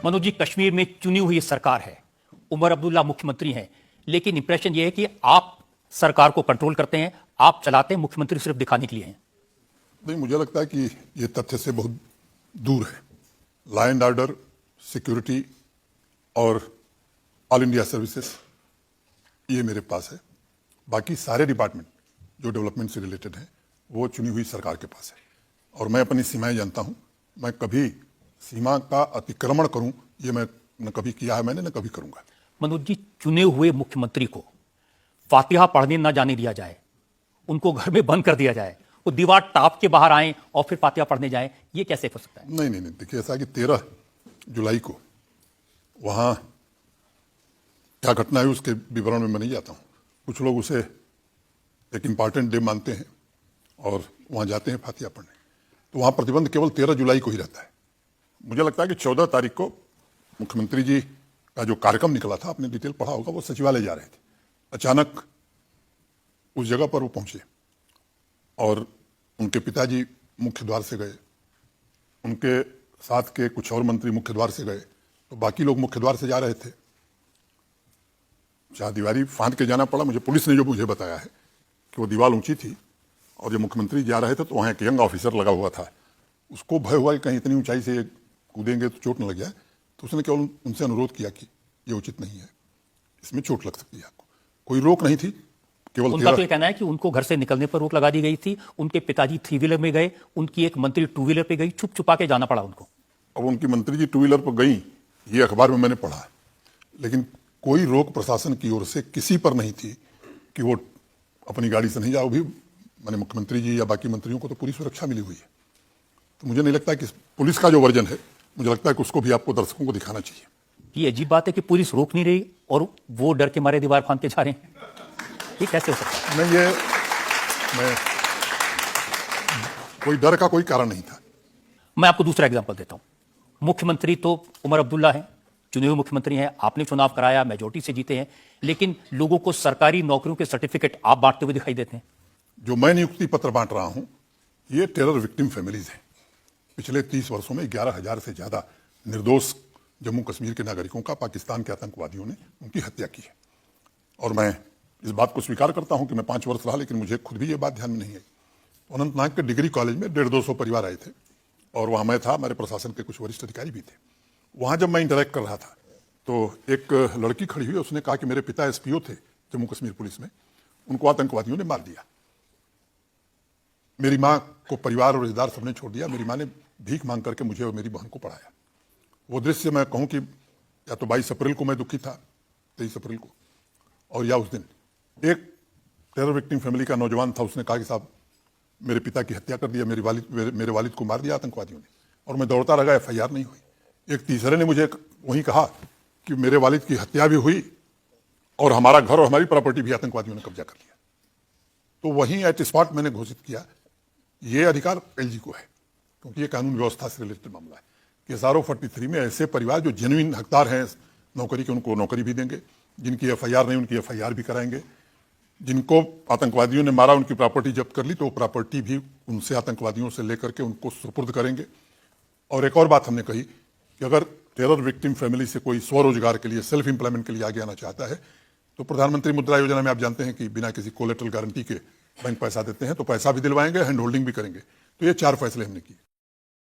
मनोज जी, कश्मीर में चुनी हुई सरकार है, उमर अब्दुल्ला मुख्यमंत्री हैं, लेकिन इंप्रेशन यह है कि आप सरकार को कंट्रोल करते हैं, आप चलाते हैं, मुख्यमंत्री सिर्फ दिखाने के लिए हैं। नहीं, मुझे लगता है कि ये तथ्य से बहुत दूर है। लॉ एंड ऑर्डर, सिक्योरिटी और ऑल इंडिया सर्विसेज ये मेरे पास है। बाकी सारे डिपार्टमेंट जो डेवलपमेंट से रिलेटेड हैं वो चुनी हुई सरकार के पास है। और मैं अपनी सीमाएं जानता हूं। मैं कभी सीमा का अतिक्रमण करूं ये मैं न कभी किया है मैंने, न कभी करूंगा। मनोज जी, चुने हुए मुख्यमंत्री को फातिहा पढ़ने न जाने दिया जाए, उनको घर में बंद कर दिया जाए, वो दीवार टाप के बाहर आए और फिर फातिहा पढ़ने जाए, ये कैसे हो सकता है? नहीं, देखिए, ऐसा कि 13 जुलाई को वहां क्या घटना है उसके विवरण में मैं नहीं जाता हूं। कुछ लोग उसे एक इंपॉर्टेंट डे मानते हैं और वहां जाते हैं फातिहा पढ़ने, तो वहां प्रतिबंध केवल 13 जुलाई को ही रहता है। मुझे लगता है कि 14 तारीख को मुख्यमंत्री जी का जो कार्यक्रम निकला था, आपने डिटेल पढ़ा होगा, वो सचिवालय जा रहे थे। अचानक उस जगह पर वो पहुंचे और उनके पिताजी मुख्य द्वार से गए, उनके साथ के कुछ और मंत्री मुख्य द्वार से गए, तो बाकी लोग मुख्य द्वार से जा रहे थे। चारदीवारी फांद के जाना पड़ा। मुझे पुलिस ने जो मुझे बताया है कि वो दीवार ऊंची थी और जब मुख्यमंत्री जा रहे थे तो वहां एक यंग ऑफिसर लगा हुआ था। उसको भय हुआ कि कहीं इतनी ऊंचाई से कूदेंगे तो चोट न लग जाए, तो उसने केवल उनसे अनुरोध किया कि ये उचित नहीं है, इसमें चोट लग सकती है आपको। कोई रोक नहीं थी, केवल उनका तो ये कहना है कि उनको घर से निकलने पर रोक लगा दी गई थी। उनके पिताजी 3 व्हीलर में गए, उनकी एक मंत्री 2 व्हीलर पे गई, छुप छुपा के जाना पड़ा उनको। अब उनकी मंत्री जी 2 व्हीलर पर गई, ये अखबार में मैंने पढ़ा है, लेकिन कोई रोक प्रशासन की ओर से किसी पर नहीं थी कि वो अपनी गाड़ी से नहीं जाओ। भी मैंने मुख्यमंत्री जी या बाकी मंत्रियों को तो पूरी सुरक्षा मिली हुई है। तो मुझे नहीं लगता कि पुलिस का जो वर्जन है, मुझे लगता है कि उसको भी आपको दर्शकों को दिखाना चाहिए। ये अजीब बात है कि पुलिस रोक नहीं रही और वो डर के मारे दीवार फांद के जा रहे हैं, ये कैसे हो सकता है? नहीं, मैं कोई डर का कोई कारण नहीं था। मैं आपको दूसरा एग्जांपल देता हूं। मुख्यमंत्री तो उमर अब्दुल्ला हैं, चुने हुए मुख्यमंत्री हैं, आपने चुनाव कराया, मेजोरिटी से जीते हैं, लेकिन लोगों को सरकारी नौकरियों के सर्टिफिकेट आप बांटते हुए दिखाई देते हैं। जो मैं नियुक्ति पत्र बांट रहा हूं, ये टेरर विक्टिम फैमिलीज हैं। पिछले 30 वर्षों में 11,000 से ज्यादा निर्दोष जम्मू कश्मीर के नागरिकों का पाकिस्तान के आतंकवादियों ने उनकी हत्या की है। और मैं इस बात को स्वीकार करता हूं कि मैं 5 वर्ष रहा, लेकिन मुझे खुद भी ये बात ध्यान में नहीं आई। अनंतनाग के डिग्री कॉलेज में 150-200 परिवार आए थे और वहां मैं था, हमारे प्रशासन के कुछ वरिष्ठ अधिकारी भी थे। वहां जब मैं इंटरेक्ट कर रहा था तो एक लड़की खड़ी हुई, उसने कहा कि मेरे पिता एसपीओ थे जम्मू कश्मीर पुलिस में, उनको आतंकवादियों ने मार दिया। मेरी माँ को परिवार और रिश्तेदार सबने छोड़ दिया। मेरी माँ ने भीख मांग करके मुझे और मेरी बहन को पढ़ाया। वो दृश्य मैं कहूँ कि या तो 22 अप्रैल को मैं दुखी था, 23 अप्रैल को, और या उस दिन एक टेरर विक्टिम फैमिली का नौजवान था, उसने कहा कि साहब मेरे पिता की हत्या कर दिया, मेरे वालिद को मार दिया आतंकवादियों ने। और मैं दौड़ता रहा, FIR नहीं हुई। एक तीसरे ने मुझे वहीं कहा कि मेरे वालिद की हत्या भी हुई और हमारा घर और हमारी प्रॉपर्टी भी आतंकवादियों ने कब्जा कर लिया। तो वहीं एट स्पॉट मैंने घोषित किया, ये अधिकार LG को है, क्योंकि ये कानून व्यवस्था से रिलेटेड मामला है। कि SRO 43 में ऐसे परिवार जो जेन्युइन हकदार हैं नौकरी के, उनको नौकरी भी देंगे। जिनकी FIR नहीं, उनकी FIR भी कराएंगे। जिनको आतंकवादियों ने मारा, उनकी प्रॉपर्टी जब्त कर ली, तो प्रॉपर्टी भी उनसे आतंकवादियों से लेकर के उनको सुपुर्द करेंगे। और एक और बात हमने कही कि अगर टेरर विक्टिम फैमिली से कोई स्वरोजगार के लिए, सेल्फ एम्प्लॉयमेंट के लिए आगे आना चाहता है, तो प्रधानमंत्री मुद्रा योजना में आप जानते हैं कि बिना किसी कोलेटरल गारंटी के बैंक पैसा देते हैं, तो पैसा भी दिलवाएंगे, हैंड होल्डिंग भी करेंगे। तो ये 4 फैसले हमने किए।